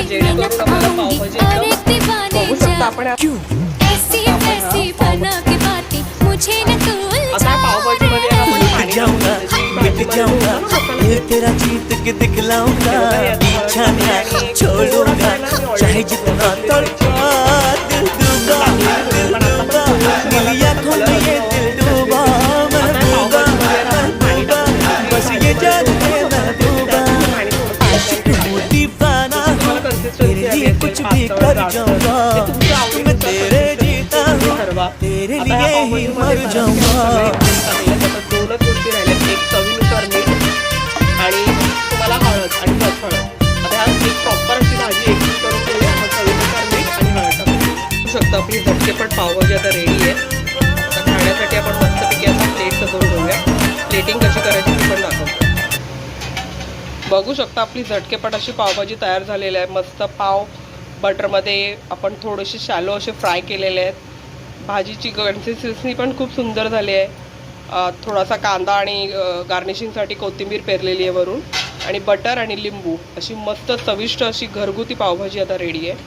जेणेकरून आपल्याला पावभाजी एकदम बघू शकता आपण आता पावभाजीमध्ये आपण पाणी जाऊंगा मिट जाऊंगा ये तेरा जीत के दिखलाऊंगा पीछा ना छोड़ूंगा चाहे जितना तड़पा दिल डूबा नीली आंखों में ये दिल डूबा मैं डूबा बस ये जान के मैं डूबा आशिक हूँ दीवाना तेरे लिए कुछ भी कर जाऊंगा मैं तेरे जीता हूँ तेरे लिए ही मर जाऊंगा दोनच गोष्टी राहिल्या एक चवीनुसार मीठ आणि तुम्हाला हळद आणि बस हळद आता एक प्रॉपर अशी भाजी एकत्र करून ठेवूया मग चवीनुसार मीठ आणि हळद टाकू शकतो आपली झटकेपट पावभाजी आता रेडी आहे आता खाण्यासाठी आपण मस्तपैकी आता प्लेट सजवून घेऊया प्लेटिंग कशी करायची ती पण दाखवतो बघू शकता आपली झटकेपट अशी पावभाजी तयार झालेली आहे मस्त पाव बटरमध्ये आपण थोडेसे शॅलो असे फ्राय केलेले आहेत भाजीची कन्सिस्टन्सी पण खूप सुंदर झाली आहे थोडासा कांदा आणि गार्निशिंगसाठी कोथिंबीर पेरलेली आहे वरून आणि बटर आणि लिंबू अशी मस्त चविष्ट अशी घरगुती पावभाजी आता रेडी आहे